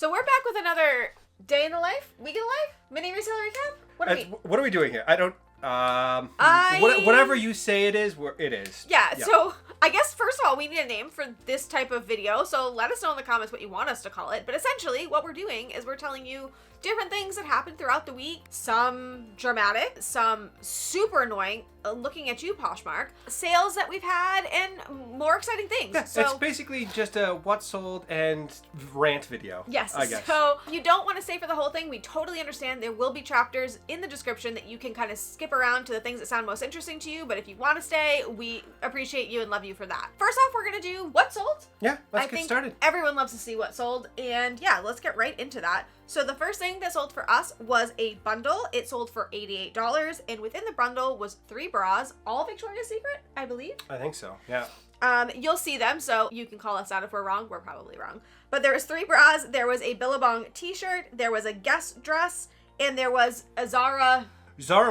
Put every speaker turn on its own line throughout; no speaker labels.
So we're back with another day in the life, week in the life, mini resale recap.
What are we doing here? I don't. Whatever you say it is, it is.
Yeah. So I guess first of all, we need a name for this type of video. So let us know in the comments what you want us to call it. But essentially, what we're doing is we're telling you different things that happened throughout the week. Some dramatic, some super annoying. Looking at you, Poshmark. Sales that we've had, and more exciting things.
Yeah,
so
it's basically just a what sold and rant video.
Yes.
I guess.
So if you don't want to stay for the whole thing, we totally understand. There will be chapters in the description that you can kind of skip around to the things that sound most interesting to you. But if you want to stay, we appreciate you and love you for that. First off, we're going to do what sold.
Yeah, let's get started.
Everyone loves to see what sold. And yeah, let's get right into that. So the first thing that sold for us was a bundle. It sold for $88. And within the bundle was 3 bras, all Victoria's Secret, I believe.
I think so, yeah.
You'll see them, so you can call us out if we're wrong. We're probably wrong. But there was 3 bras. There was a Billabong t-shirt. There was a Guess dress. And there was a Zara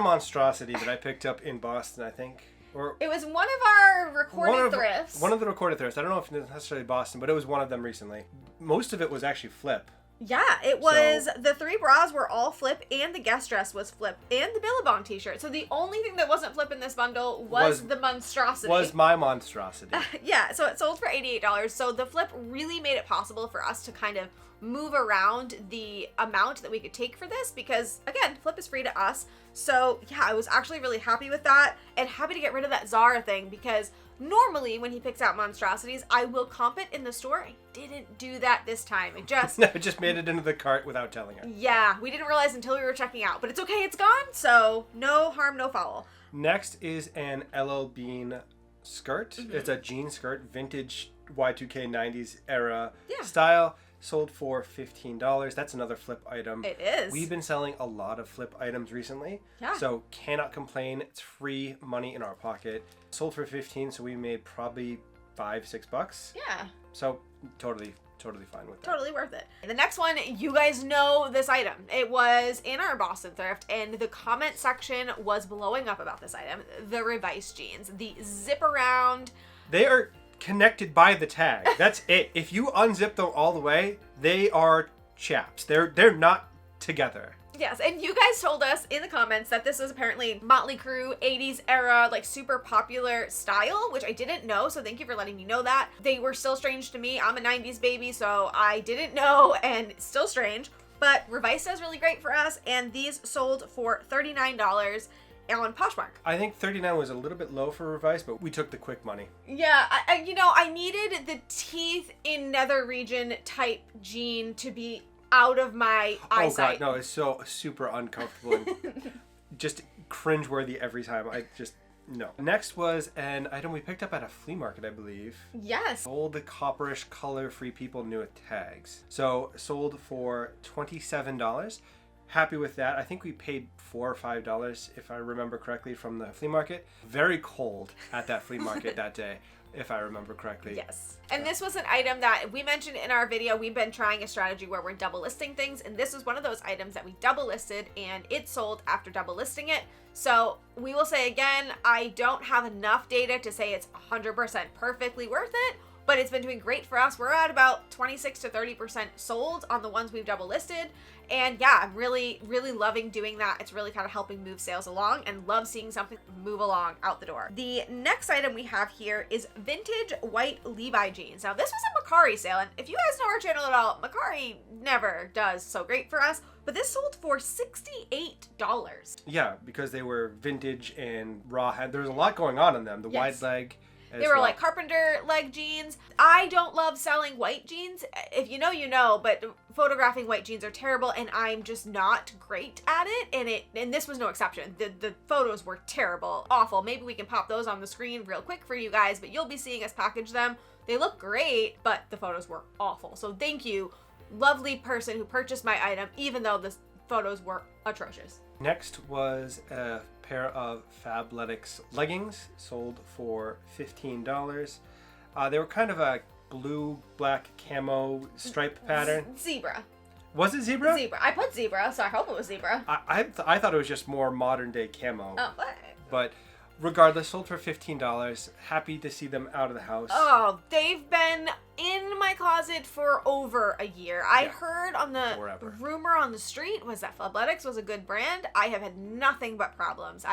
monstrosity that I picked up in Boston, I think. Or
it was one of our recorded thrifts.
One of the recorded thrifts. I don't know if it's necessarily Boston, but it was one of them recently. Most of it was actually flip.
Yeah, it was. So, the 3 bras were all flip, and the Guess dress was flip, and the Billabong t-shirt. So the only thing that wasn't flip in this bundle was the monstrosity.
Was my monstrosity.
Yeah, so it sold for $88. So the flip really made it possible for us to kind of move around the amount that we could take for this because, again, flip is free to us. So yeah, I was actually really happy with that and happy to get rid of that Zara thing because normally when he picks out monstrosities, I will comp it in the store. I didn't do that this time. It
just made it into the cart without telling her.
Yeah, we didn't realize until we were checking out, but it's okay, it's gone. So no harm, no foul.
Next is an LL Bean skirt. Mm-hmm. It's a jean skirt, vintage Y2K 90s era style. Sold for $15. That's another flip item.
It is.
We've been selling a lot of flip items recently.
Yeah.
So cannot complain. It's free money in our pocket. Sold for $15, so we made probably $5-6.
Yeah.
So totally fine with that.
Totally worth it. The next one, you guys know this item. It was in our Boston thrift, and the comment section was blowing up about this item. The Revice jeans. The zip around.
They are connected by the tag. That's it. If you unzip them all the way, they are chaps. They're not together.
Yes, and you guys told us in the comments that this was apparently Motley Crue 80s era, like super popular style, which I didn't know, so thank you for letting me know that. They were still strange to me. I'm a 90s baby, so I didn't know, and it's still strange. But Revice does really great for us, and these sold for $39 on Poshmark.
I think $39 was a little bit low for Revice, but we took the quick money.
Yeah, I needed the teeth in nether region type jean to be out of my eyesight.
Oh god, no, it's so super uncomfortable and just cringeworthy every time. No. Next was an item we picked up at a flea market, I believe.
Yes.
Old copperish color-free people new with tags. So sold for $27. Happy with that. I think we paid $4 or $5, if I remember correctly, from the flea market. Very cold at that flea market that day, if I remember correctly.
Yes. And this was an item that we mentioned in our video. We've been trying a strategy where we're double listing things, and this was one of those items that we double listed, and it sold after double listing it. So we will say again, I don't have enough data to say it's 100% perfectly worth it, but it's been doing great for us. We're at about 26 to 30% sold on the ones we've double listed. And yeah, I'm really, really loving doing that. It's really kind of helping move sales along and love seeing something move along out the door. The next item we have here is vintage white Levi jeans. Now this was a Macari sale, and if you guys know our channel at all, Macari never does so great for us, but this sold for $68.
Yeah, because they were vintage and raw. There was a lot going on in them. The wide leg.
They were like carpenter leg jeans. I don't love selling white jeans. If you know, you know, but photographing white jeans are terrible, and I'm just not great at it. And this was no exception. The photos were terrible, awful. Maybe we can pop those on the screen real quick for you guys, but you'll be seeing us package them. They look great, but the photos were awful. So thank you, lovely person who purchased my item, even though the photos were atrocious.
Next was a pair of Fabletics leggings, sold for $15. They were kind of a blue-black camo stripe pattern.
Zebra.
Was it zebra?
Zebra. I put zebra, so I hope it was zebra.
I thought it was just more modern-day camo.
Oh, what?
But regardless, sold for $15. Happy to see them out of the house.
Oh, they've been in my closet for over a year. I heard on the rumor on the street was that Fabletics was a good brand. I have had nothing but problems.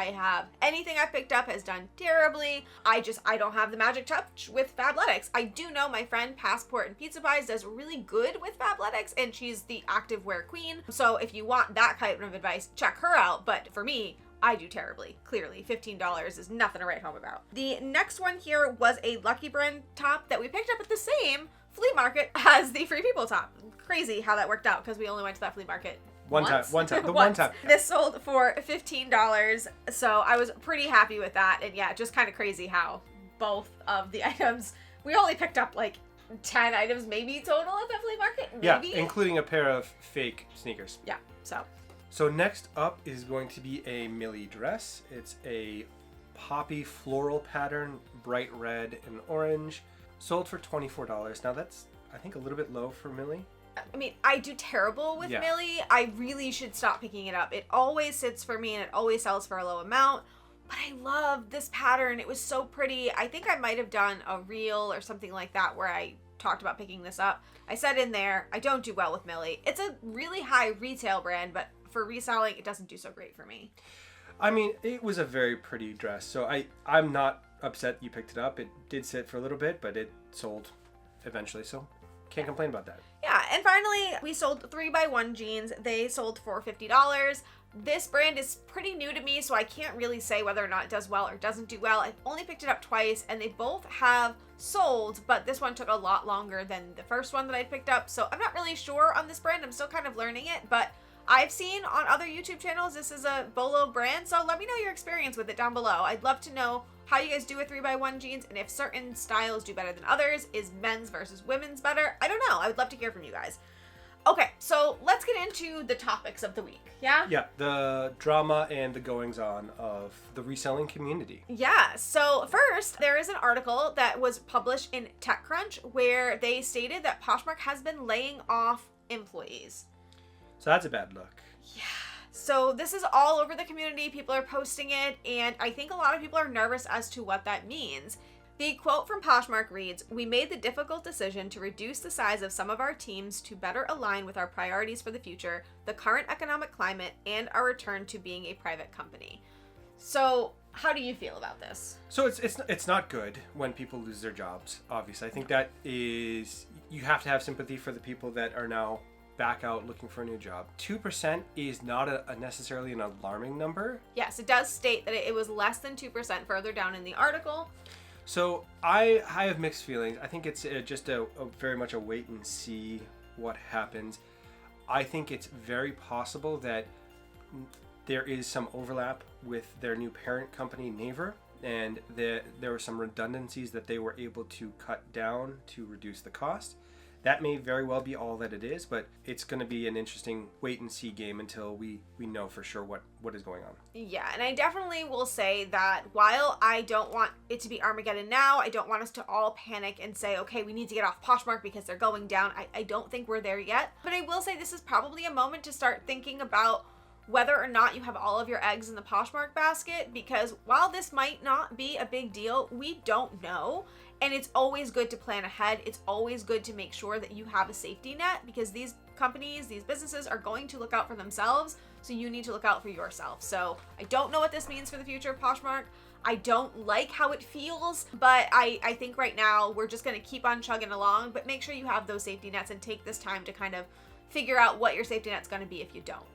Anything I picked up has done terribly. I don't have the magic touch with Fabletics. I do know my friend Passport and Pizza Pies does really good with Fabletics, and she's the activewear queen. So if you want that kind of advice, check her out. But for me, I do terribly. Clearly, $15 is nothing to write home about. The next one here was a Lucky Brand top that we picked up at the same flea market as the Free People top. Crazy how that worked out because we only went to that flea market
One time.
This sold for $15, so I was pretty happy with that. And yeah, just kind of crazy how both of the items, we only picked up like 10 items maybe total at that flea market. Maybe.
Yeah, including a pair of fake sneakers.
Yeah,
So next up is going to be a Millie dress. It's a poppy floral pattern, bright red and orange. Sold for $24. Now that's, I think, a little bit low for Millie.
I mean, I do terrible with Millie. I really should stop picking it up. It always sits for me and it always sells for a low amount. But I love this pattern. It was so pretty. I think I might have done a reel or something like that where I talked about picking this up. I said in there, I don't do well with Millie. It's a really high retail brand, but for reselling, it doesn't do so great for me.
I mean, it was a very pretty dress, so I'm not upset you picked it up. It did sit for a little bit, but it sold eventually, so can't complain about that.
Yeah, and finally, we sold 3x1 jeans. They sold for $50. This brand is pretty new to me, so I can't really say whether or not it does well or doesn't do well. I've only picked it up twice, and they both have sold, but this one took a lot longer than the first one that I picked up, so I'm not really sure on this brand. I'm still kind of learning it, but I've seen on other YouTube channels this is a Bolo brand, so let me know your experience with it down below. I'd love to know how you guys do with 3x1 jeans, and if certain styles do better than others. Is men's versus women's better? I don't know. I would love to hear from you guys. Okay, so let's get into the topics of the week, yeah?
Yeah, the drama and the goings-on of the reselling community.
Yeah, so first, there is an article that was published in TechCrunch where they stated that Poshmark has been laying off employees.
So that's a bad look.
Yeah. So this is all over the community. People are posting it, and I think a lot of people are nervous as to what that means. The quote from Poshmark reads, "We made the difficult decision to reduce the size of some of our teams to better align with our priorities for the future, the current economic climate, and our return to being a private company." So how do you feel about this?
So it's not good when people lose their jobs, obviously. I think that is, you have to have sympathy for the people that are now back out looking for a new job. 2% is not necessarily an alarming number.
Yes, it does state that it was less than 2% further down in the article.
So I have mixed feelings. I think it's just a very much a wait and see what happens. I think it's very possible that there is some overlap with their new parent company, Naver, and there were some redundancies that they were able to cut down to reduce the cost. That may very well be all that it is, but it's going to be an interesting wait and see game until we know for sure what is going on.
Yeah, and I definitely will say that while I don't want it to be Armageddon now, I don't want us to all panic and say, okay, we need to get off Poshmark because they're going down. I don't think we're there yet. But I will say this is probably a moment to start thinking about whether or not you have all of your eggs in the Poshmark basket, because while this might not be a big deal, we don't know. And it's always good to plan ahead. It's always good to make sure that you have a safety net, because these companies, these businesses are going to look out for themselves. So you need to look out for yourself. So I don't know what this means for the future of Poshmark. I don't like how it feels, but I think right now we're just going to keep on chugging along, but make sure you have those safety nets and take this time to kind of figure out what your safety net's going to be if you don't.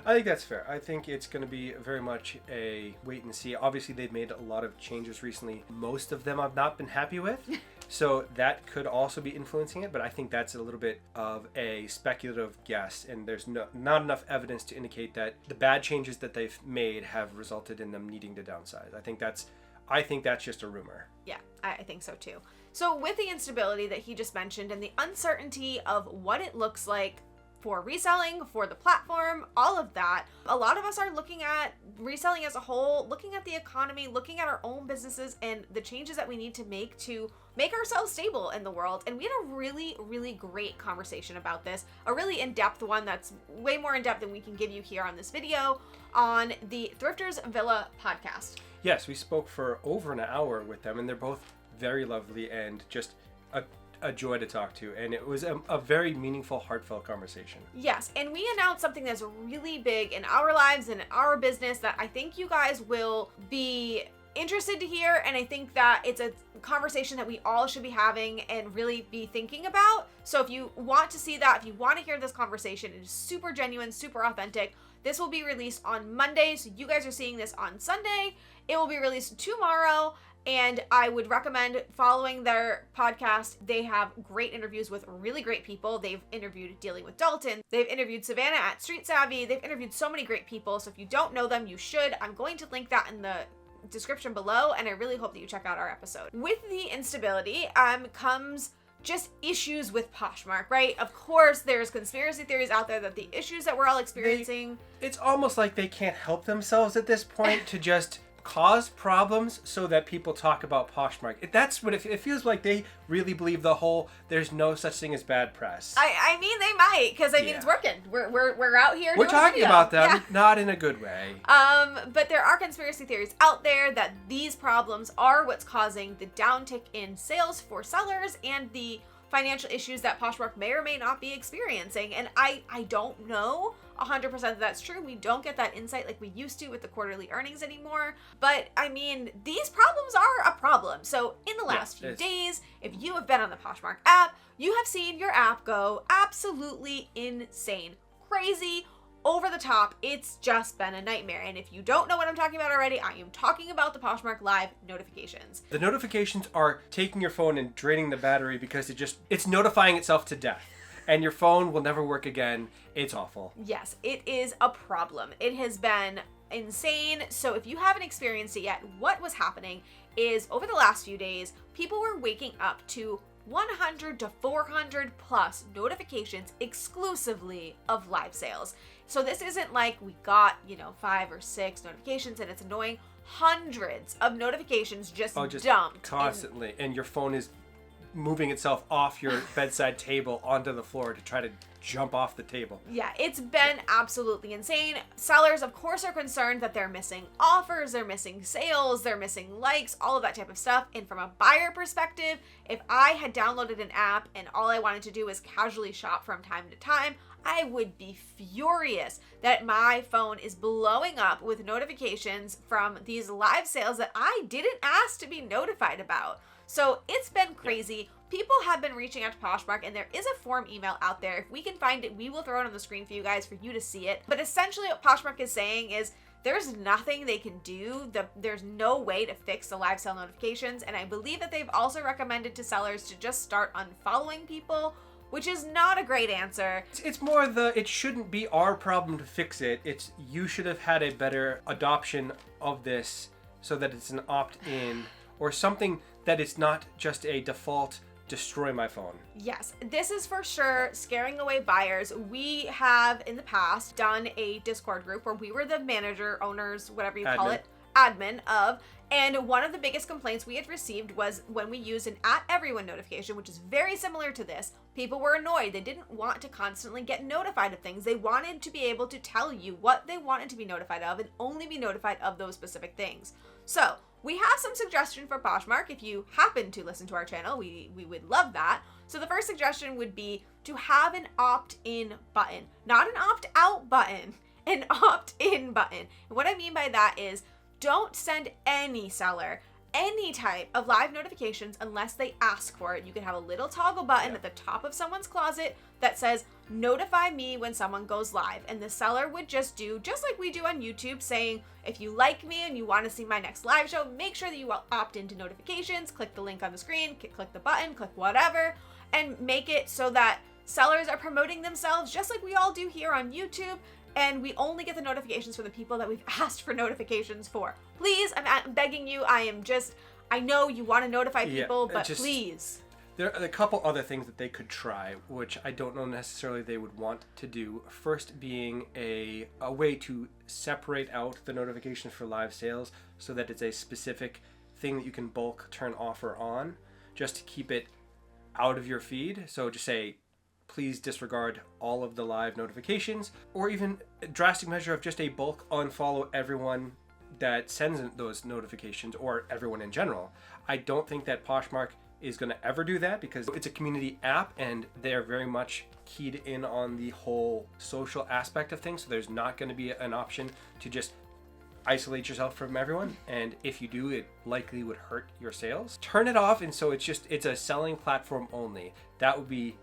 I think that's fair. I think it's going to be very much a wait and see. Obviously, they've made a lot of changes recently. Most of them I've not been happy with. So that could also be influencing it, but I think that's a little bit of a speculative guess, and there's not enough evidence to indicate that the bad changes that they've made have resulted in them needing to downsize. I think that's just a rumor.
Yeah, I think so too. So with the instability that he just mentioned and the uncertainty of what it looks like for reselling, for the platform, all of that. A lot of us are looking at reselling as a whole, looking at the economy, looking at our own businesses and the changes that we need to make ourselves stable in the world. And we had a really, really great conversation about this, a really in-depth one that's way more in-depth than we can give you here on this video on the Thrifters Villa podcast.
Yes, we spoke for over an hour with them, and they're both very lovely and just a joy to talk to, and it was a very meaningful, heartfelt conversation.
Yes, and we announced something that's really big in our lives and in our business that I think you guys will be interested to hear, and I think that it's a conversation that we all should be having and really be thinking about. So if you want to see that, if you want to hear this conversation, it is super genuine, super authentic. This will be released on Monday, so you guys are seeing this on Sunday. It will be released tomorrow. And I would recommend following their podcast. They have great interviews with really great people. They've interviewed Dealing with Dalton. They've interviewed Savannah at Street Savvy. They've interviewed so many great people. So if you don't know them, you should. I'm going to link that in the description below. And I really hope that you check out our episode. With the instability comes just issues with Poshmark, right? Of course, there's conspiracy theories out there that the issues that we're all experiencing...
It's almost like they can't help themselves at this point to just... cause problems so that people talk about Poshmark. That's what it feels like. They really believe the whole there's no such thing as bad press.
I mean, they might, because I mean, it's working. We're out here.
We're talking about them, not in a good way.
But there are conspiracy theories out there that these problems are what's causing the downtick in sales for sellers and the financial issues that Poshmark may or may not be experiencing. And I don't know 100% that that's true. We don't get that insight like we used to with the quarterly earnings anymore. But I mean, these problems are a problem. So in the last few days, if you have been on the Poshmark app, you have seen your app go absolutely insane, crazy, over the top. It's just been a nightmare. And if you don't know what I'm talking about already, I am talking about the Poshmark Live notifications.
The notifications are taking your phone and draining the battery because it's notifying itself to death. And your phone will never work again. It's awful.
Yes, it is a problem. It has been insane. So if you haven't experienced it yet, what was happening is over the last few days, people were waking up to 100 to 400 plus notifications exclusively of live sales. So this isn't like we got, 5 or 6 notifications and it's annoying. Hundreds of notifications just dumped.
Constantly. And your phone is moving itself off your bedside table onto the floor to try to jump off the table.
Yeah, it's been absolutely insane. Sellers, of course, are concerned that they're missing offers, they're missing sales, they're missing likes, all of that type of stuff. And from a buyer perspective, if I had downloaded an app and all I wanted to do was casually shop from time to time, I would be furious that my phone is blowing up with notifications from these live sales that I didn't ask to be notified about. So it's been crazy. People have been reaching out to Poshmark, and there is a form email out there. If we can find it, we will throw it on the screen for you guys for you to see it. But essentially what Poshmark is saying is there's nothing they can do. There's no way to fix the live sale notifications. And I believe that they've also recommended to sellers to just start unfollowing people, which is not a great answer.
It's more it shouldn't be our problem to fix it. It's you should have had a better adoption of this so that it's an opt-in or something that it's not just a default destroy my phone.
Yes, this is for sure scaring away buyers. We have in the past done a Discord group where we were the manager, owners, whatever you call it, admin of, and one of the biggest complaints we had received was when we used an @everyone notification, which is very similar to this. People were annoyed. They didn't want to constantly get notified of things. They wanted to be able to tell you what they wanted to be notified of and only be notified of those specific things. So we have some suggestions for Poshmark. If you happen to listen to our channel, we would love that. So the first suggestion would be to have an opt-in button, not an opt-out button, an opt-in button. And what I mean by that is don't send any seller any type of live notifications unless they ask for it. You can have a little toggle button at the top of someone's closet that says, notify me when someone goes live. And the seller would just do, just like we do on YouTube, saying, if you like me and you want to see my next live show, make sure that you opt into notifications, click the link on the screen, click the button, click whatever, and make it so that sellers are promoting themselves just like we all do here on YouTube. And we only get the notifications for the people that we've asked for notifications for. Please, I'm begging you, I know you want to notify people, but please.
There are a couple other things that they could try, which I don't know necessarily they would want to do. First being a way to separate out the notifications for live sales so that it's a specific thing that you can bulk turn off or on, just to keep it out of your feed. So just say, please disregard all of the live notifications, or even a drastic measure of just a bulk unfollow everyone that sends in those notifications, or everyone in general. I don't think that Poshmark is going to ever do that because it's a community app and they're very much keyed in on the whole social aspect of things. So there's not going to be an option to just isolate yourself from everyone. And if you do, it likely would hurt your sales. Turn it off. And so it's a selling platform only. That would be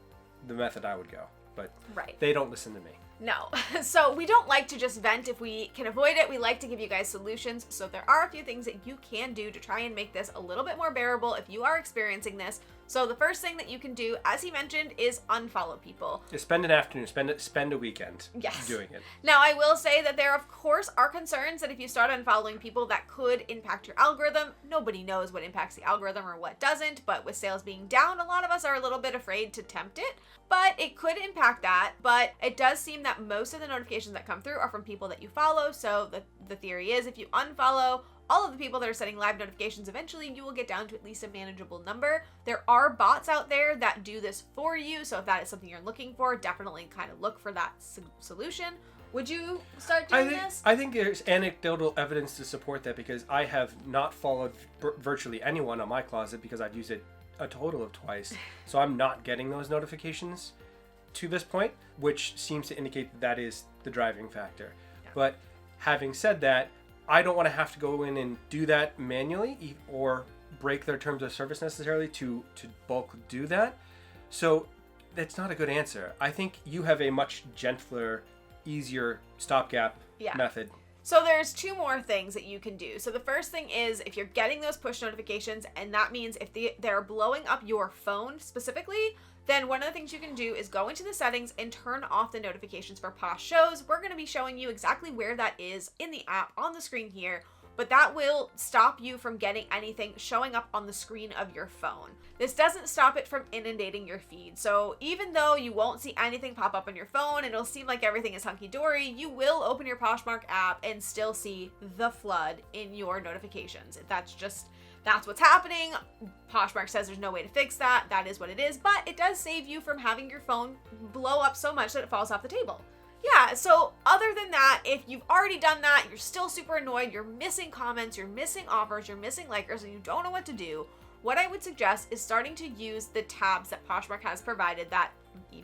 the method I would go. But They don't listen to me.
No. So we don't like to just vent if we can avoid it. We like to give you guys solutions. So there are a few things that you can do to try and make this a little bit more bearable if you are experiencing this. So the first thing that you can do, as he mentioned, is unfollow people.
Just spend an afternoon, spend a weekend doing it.
Now, I will say that there, of course, are concerns that if you start unfollowing people, that could impact your algorithm. Nobody knows what impacts the algorithm or what doesn't, but with sales being down, a lot of us are a little bit afraid to tempt it. But it could impact that. But it does seem that most of the notifications that come through are from people that you follow. So the theory is if you unfollow all of the people that are sending live notifications, eventually you will get down to at least a manageable number. There are bots out there that do this for you. So if that is something you're looking for, definitely kind of look for that solution. Would you start doing this?
I think there's anecdotal evidence to support that because I have not followed virtually anyone on my closet because I've used it a total of twice. So I'm not getting those notifications to this point, which seems to indicate that is the driving factor. Yeah. But having said that, I don't want to have to go in and do that manually or break their terms of service necessarily to bulk do that. So that's not a good answer. I think you have a much gentler, easier stopgap method.
So there's two more things that you can do. So the first thing is if you're getting those push notifications, and that means if they're blowing up your phone specifically, then one of the things you can do is go into the settings and turn off the notifications for Posh shows. We're going to be showing you exactly where that is in the app on the screen here, but that will stop you from getting anything showing up on the screen of your phone. This doesn't stop it from inundating your feed. So even though you won't see anything pop up on your phone and it'll seem like everything is hunky-dory, you will open your Poshmark app and still see the flood in your notifications. That's what's happening. Poshmark says there's no way to fix that. That is what it is, but it does save you from having your phone blow up so much that it falls off the table. Yeah, so other than that, if you've already done that, you're still super annoyed, you're missing comments, you're missing offers, you're missing likers, and you don't know what to do, what I would suggest is starting to use the tabs that Poshmark has provided that,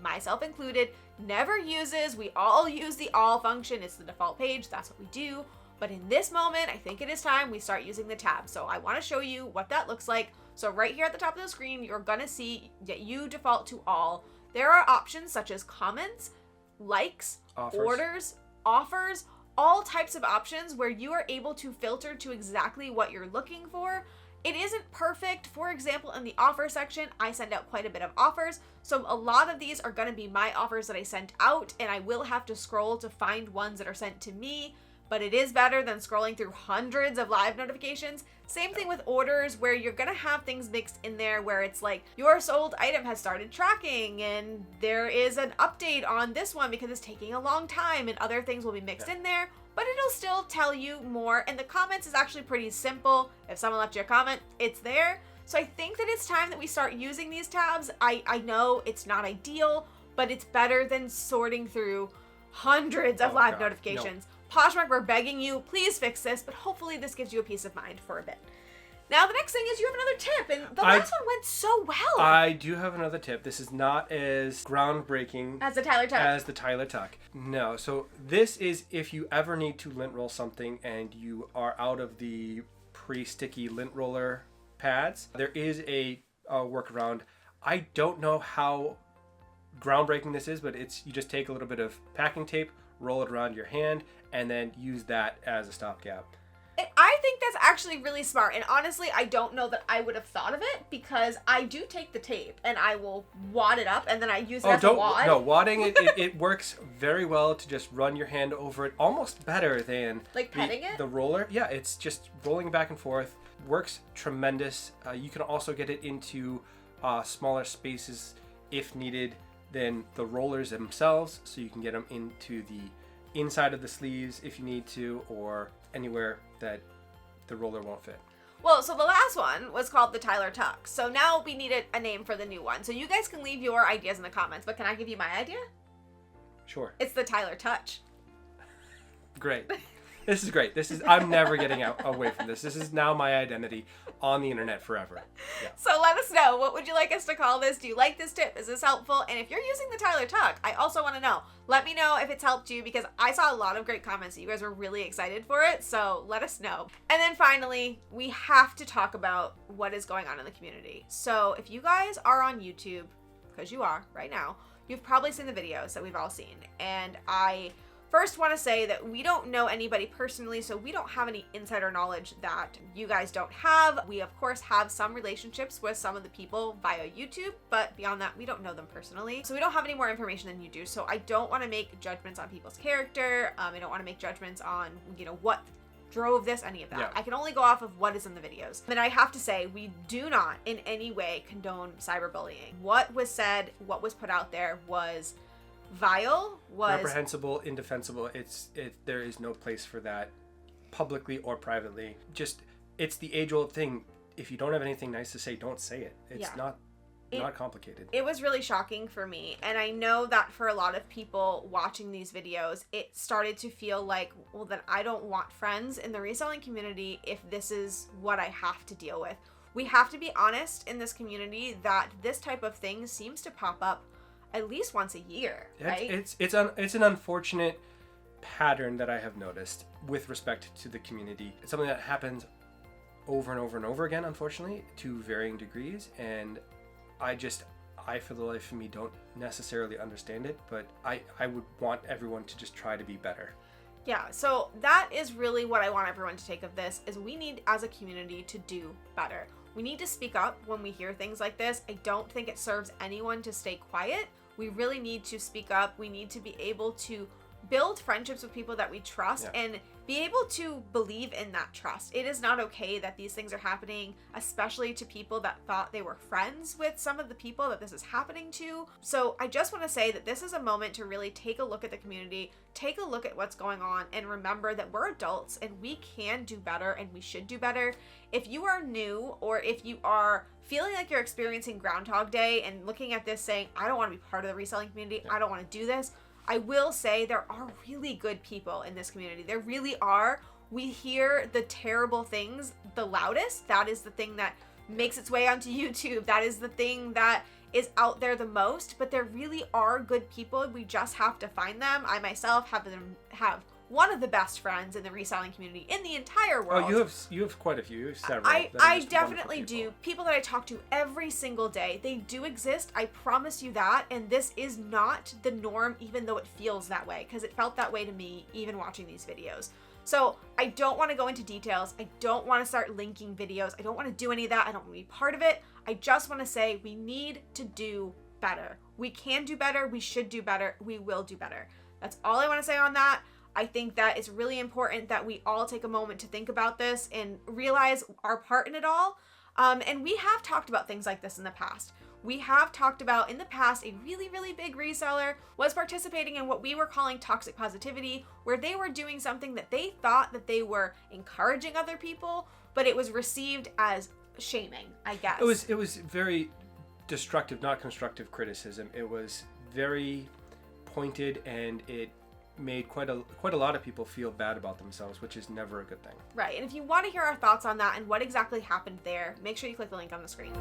myself included, never uses. We all use the all function. It's the default page. That's what we do. But in this moment, I think it is time we start using the tabs. So I want to show you what that looks like. So right here at the top of the screen, you're going to see that you default to all. There are options such as comments, likes, orders, offers, all types of options where you are able to filter to exactly what you're looking for. It isn't perfect. For example, in the offer section, I send out quite a bit of offers. So a lot of these are going to be my offers that I sent out, and I will have to scroll to find ones that are sent to me. But it is better than scrolling through hundreds of live notifications. Same thing with orders, where you're gonna have things mixed in there where it's like your sold item has started tracking and there is an update on this one because it's taking a long time, and other things will be mixed in there, but it'll still tell you more. And the comments is actually pretty simple. If someone left you a comment, it's there. So I think that it's time that we start using these tabs. I know it's not ideal, but it's better than sorting through hundreds of live notifications. No. Poshmark, we're begging you, please fix this, but hopefully this gives you a peace of mind for a bit. Now, the next thing is you have another tip, and the last one went so well.
I do have another tip. This is not as groundbreaking
as the Tyler Tuck.
As the Tyler Tuck. No, so this is if you ever need to lint roll something and you are out of the pre-sticky lint roller pads, there is a workaround. I don't know how groundbreaking this is, but you just take a little bit of packing tape, roll it around your hand, and then use that as a stopgap.
I think that's actually really smart, and honestly, I don't know that I would have thought of it, because I do take the tape and I will wad it up and then I use it as a wad.
No, wadding it works very well to just run your hand over it, almost better than
like petting it.
The roller, yeah, it's just rolling back and forth. Works tremendous. You can also get it into smaller spaces if needed than the rollers themselves, so you can get them into the inside of the sleeves if you need to, or anywhere that the roller won't fit.
Well, so the last one was called the Tyler Tuck. So now we needed a name for the new one. So you guys can leave your ideas in the comments, but can I give you my idea?
Sure.
It's the Tyler Touch.
Great. This is great. I'm never getting away from this. This is now my identity on the internet forever. Yeah.
So let us know. What would you like us to call this? Do you like this tip? Is this helpful? And if you're using the Tyler Tuck, I also want to know. Let me know if it's helped you, because I saw a lot of great comments that you guys were really excited for it. So let us know. And then finally, we have to talk about what is going on in the community. So if you guys are on YouTube, because you are right now, you've probably seen the videos that we've all seen. And I first want to say that we don't know anybody personally, so we don't have any insider knowledge that you guys don't have. We, of course, have some relationships with some of the people via YouTube, but beyond that, we don't know them personally. So we don't have any more information than you do. So I don't want to make judgments on people's character. I don't want to make judgments on, what drove this, any of that.
Yeah.
I can only go off of what is in the videos. And I have to say, we do not in any way condone cyberbullying. What was said, what was put out there was vile, was
reprehensible, indefensible. There is no place for that, publicly or privately. Just, it's the age-old thing. If you don't have anything nice to say, don't say it. It's not complicated. It
was really shocking for me, and I know that for a lot of people watching these videos, it started to feel like, well, then I don't want friends in the reselling community if this is what I have to deal with. We have to be honest in this community that this type of thing seems to pop up at least once a year, right?
It's an unfortunate pattern that I have noticed with respect to the community. It's something that happens over and over and over again, unfortunately, to varying degrees, and I for the life of me don't necessarily understand it, but I would want everyone to just try to be better.
Yeah, so that is really what I want everyone to take of this, is we need, as a community, to do better. We need to speak up when we hear things like this. I don't think it serves anyone to stay quiet. We really need to speak up. We need to be able to build friendships with people that we trust and be able to believe in that trust. It is not okay that these things are happening, especially to people that thought they were friends with some of the people that this is happening to. So I just want to say that this is a moment to really take a look at the community, take a look at what's going on, and remember that we're adults and we can do better and we should do better. If you are new, or if you are feeling like you're experiencing Groundhog Day and looking at this saying, I don't want to be part of the reselling community, I don't want to do this, I will say there are really good people in this community. There really are. We hear the terrible things the loudest. That is the thing that makes its way onto YouTube. That is the thing that is out there the most. But there really are good people. We just have to find them. I myself have one of the best friends in the reselling community in the entire world.
Oh, you have quite a few. You have several.
I definitely do. People that I talk to every single day, they do exist. I promise you that. And this is not the norm, even though it feels that way, because it felt that way to me even watching these videos. So I don't want to go into details. I don't want to start linking videos. I don't want to do any of that. I don't want to be part of it. I just want to say we need to do better. We can do better. We should do better. We will do better. That's all I want to say on that. I think that it's really important that we all take a moment to think about this and realize our part in it all. And we have talked about things like this in the past. We have talked about in the past a really, really big reseller was participating in what we were calling toxic positivity, where they were doing something that they thought that they were encouraging other people, but it was received as shaming, I guess.
It was very destructive, not constructive criticism. It was very pointed, and it made quite a lot of people feel bad about themselves, which is never a good thing.
Right. And if you want to hear our thoughts on that and what exactly happened there, make sure you click the link on the screen.